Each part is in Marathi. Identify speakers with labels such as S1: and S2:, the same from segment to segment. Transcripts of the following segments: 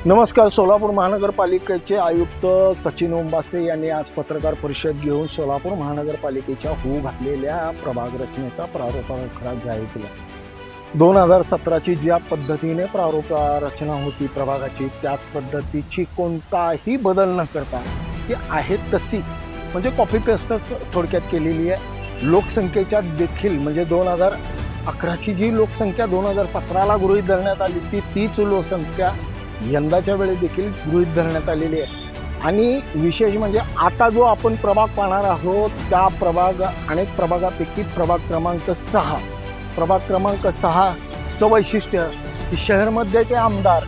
S1: नमस्कार. सोलापूर महानगरपालिकेचे आयुक्त सचिन ओंबासे यांनी आज पत्रकार परिषद घेऊन सोलापूर महानगरपालिकेच्या होऊ घातलेल्या प्रभाग रचनेचा प्रारूप आराखडा जाहीर केला. 2017ची ज्या पद्धतीने प्रारूप रचना होती प्रभागाची त्याच पद्धतीची कोणताही बदल न करता ती आहे तशी म्हणजे कॉपी पेस्टच थोडक्यात केलेली आहे. लोकसंख्येच्या देखील म्हणजे 2011ची जी लोकसंख्या 2017ला गृहीत धरण्यात आली तीच लोकसंख्या यंदाच्या वेळी देखील गृहीत धरण्यात आलेली आहे. आणि विशेष म्हणजे आता जो आपण प्रभाग पाहणार आहोत त्या अनेक प्रभागापैकी प्रभाग क्रमांक 6चं वैशिष्ट्य की शहरमध्येचे आमदार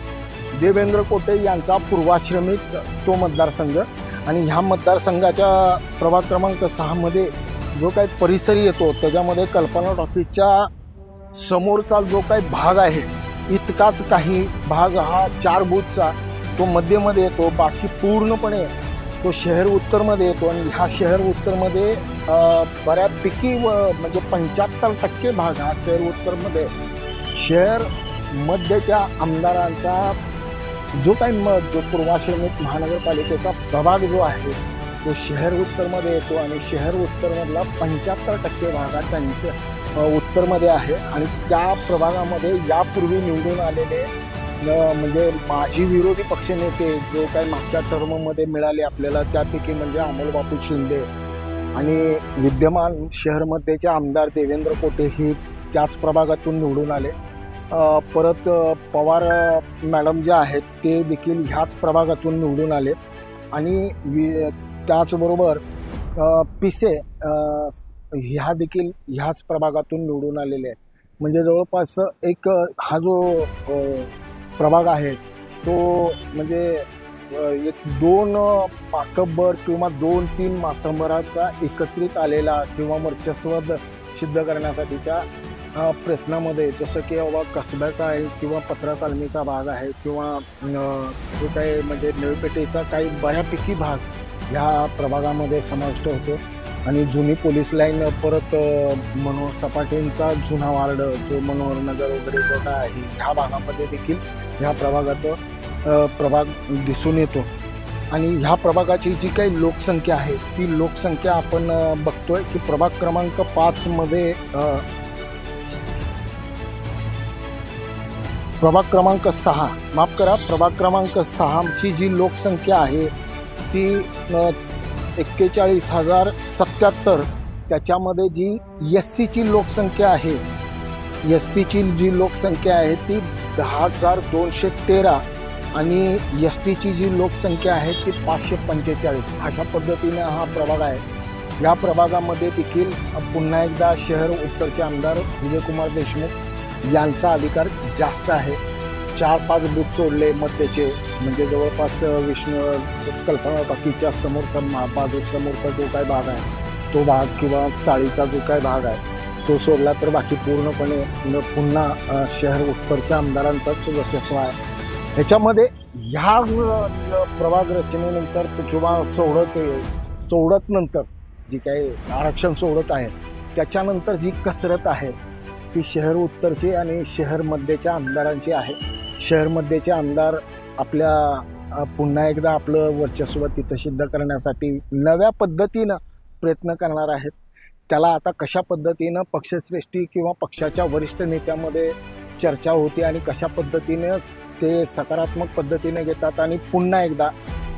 S1: देवेंद्र कोटे यांचा पूर्वाश्रमिक तो मतदारसंघ आणि ह्या मतदारसंघाच्या प्रभाग क्रमांक 6मध्ये जो काही परिसर येतो त्याच्यामध्ये कल्पना टॉकीजच्या समोरचा जो काही भाग आहे इतकाच काही भाग हा 4 बूथचा तो मध्यमध्ये येतो. बाकी पूर्णपणे तो शहर उत्तरमध्ये येतो आणि ह्या शहर उत्तरमध्ये बऱ्यापैकी म्हणजे 75% भाग हा शहर उत्तरमध्ये शहर मध्यच्या आमदारांचा जो काही जो पूर्वाश्रमिक महानगरपालिकेचा प्रभाग जो आहे तो शहर उत्तरमध्ये येतो आणि शहर उत्तरमधला 75% भाग हा त्यांच्या उत्तरमध्ये आहे. आणि त्या प्रभागामध्ये यापूर्वी निवडून आलेले म्हणजे माजी विरोधी पक्षनेते जो काही मागच्या टर्ममध्ये मिळाले आपल्याला त्यापैकी म्हणजे अमोल बापू शिंदे आणि विद्यमान शहरमध्येचे आमदार देवेंद्र कोटे ही त्याच प्रभागातून निवडून आले. परत पवार मॅडम जे आहेत ते देखील ह्याच प्रभागातून निवडून आले आणि त्याचबरोबर पिसे ह्या देखील ह्याच प्रभागातून निवडून आलेले आहेत. म्हणजे जवळपास एक हा जो प्रभाग आहे तो म्हणजे एक 2 मातब्बर किंवा 2-3 मातब्बराचा एकत्रित आलेला किंवा वर्चस्व सिद्ध करण्यासाठीच्या प्रयत्नामध्ये जसं की बाबा कसब्याचा आहे किंवा पत्रा तालमीचा भाग आहे किंवा जो काही म्हणजे नळपेठेचा काही बऱ्यापैकी भाग ह्या प्रभागामध्ये समाविष्ट होतो. आणि जुनी पोलीस लाईन परत मनोहर सपाटेंचा जुना वार्ड जो मनोहर नगर वगैरे जो काय आहे ह्या भागामध्ये देखील ह्या प्रभागाचं प्रभाग दिसून येतो. आणि ह्या प्रभागाची जी काही लोकसंख्या आहे ती लोकसंख्या आपण बघतोय की प्रभाग क्रमांक 5मध्ये प्रभाग क्रमांक 6 माफ करा प्रभाग क्रमांक 6ची जी लोकसंख्या आहे ती 41,077. त्याच्यामध्ये जी SCची लोकसंख्या आहे SCची जी लोकसंख्या आहे ती 10,213 आणि STची जी लोकसंख्या आहे ती 545. अशा पद्धतीने हा प्रभाग आहे. या प्रभागामध्ये देखील पुन्हा एकदा शहर उत्तरचे आमदार विजयकुमार देशमुख यांचा अधिकार जास्त आहे. 4-5 बूथ सोडले मध्यचे म्हणजे जवळपास कल्पना टॉकीजच्या समोरचा समोरचा जो काय भाग आहे तो भाग किंवा चाळीचा जो काय भाग आहे तो सोडला तर बाकी पूर्णपणे पुन्हा शहर उत्तरच्या आमदारांचाच वर्चस्व आहे. ह्याच्यामध्ये ह्या प्रभाग रचनेनंतर किंवा सोडत नंतर जी काही आरक्षण सोडत आहे त्याच्यानंतर जी कसरत आहे ती शहर उत्तरची आणि शहर मध्यच्या आमदारांची आहे. शहर मध्यचे आमदार आपल्या पुन्हा एकदा आपलं वर्चस्व तिथं सिद्ध करण्यासाठी नव्या पद्धतीनं प्रयत्न करणार आहेत. त्याला आता कशा पद्धतीनं पक्षश्रेष्ठी किंवा पक्षाच्या वरिष्ठ नेत्यामध्ये चर्चा होते आणि कशा पद्धतीने ते सकारात्मक पद्धतीने घेतात आणि पुन्हा एकदा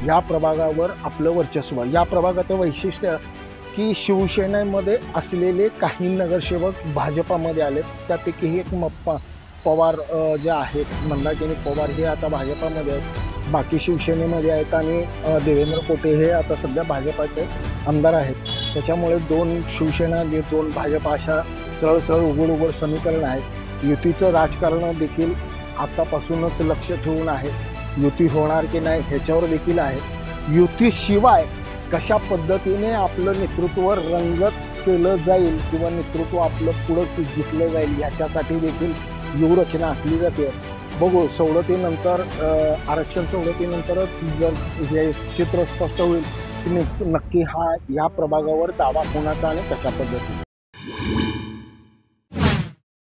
S1: या प्रभागावर आपलं वर्चस्व. या प्रभागाचं वैशिष्ट्य की शिवसेनेमध्ये असलेले काही नगरसेवक भाजपामध्ये आले. त्यापैकी एक पवार जे आहेत मंदाकिनी पवार हे आता भाजपामध्ये आहेत. बाकी शिवसेनेमध्ये आहेत आणि देवेंद्र कोटे हे आता सध्या भाजपाचे आमदार आहेत. त्याच्यामुळे 2 शिवसेना 2 भाजप अशा सरळ उघड समीकरण आहेत. युतीचं राजकारण देखील आतापासूनच लक्ष ठेवून आहे. युती होणार की नाही ह्याच्यावर देखील आहे. युतीशिवाय कशा पद्धतीने आपलं नेतृत्व रंगत केलं जाईल किंवा नेतृत्व आपलं पुढं घेतलं जाईल ह्याच्यासाठी देखील व्यूहरचना आखली जाते. बघू सवलतीनंतर आरक्षण सवलतीनंतरच जर हे चित्र स्पष्ट होईल की नक्की हा या प्रभागावर दावा कोणाचा आणि कशा पद्धतीने.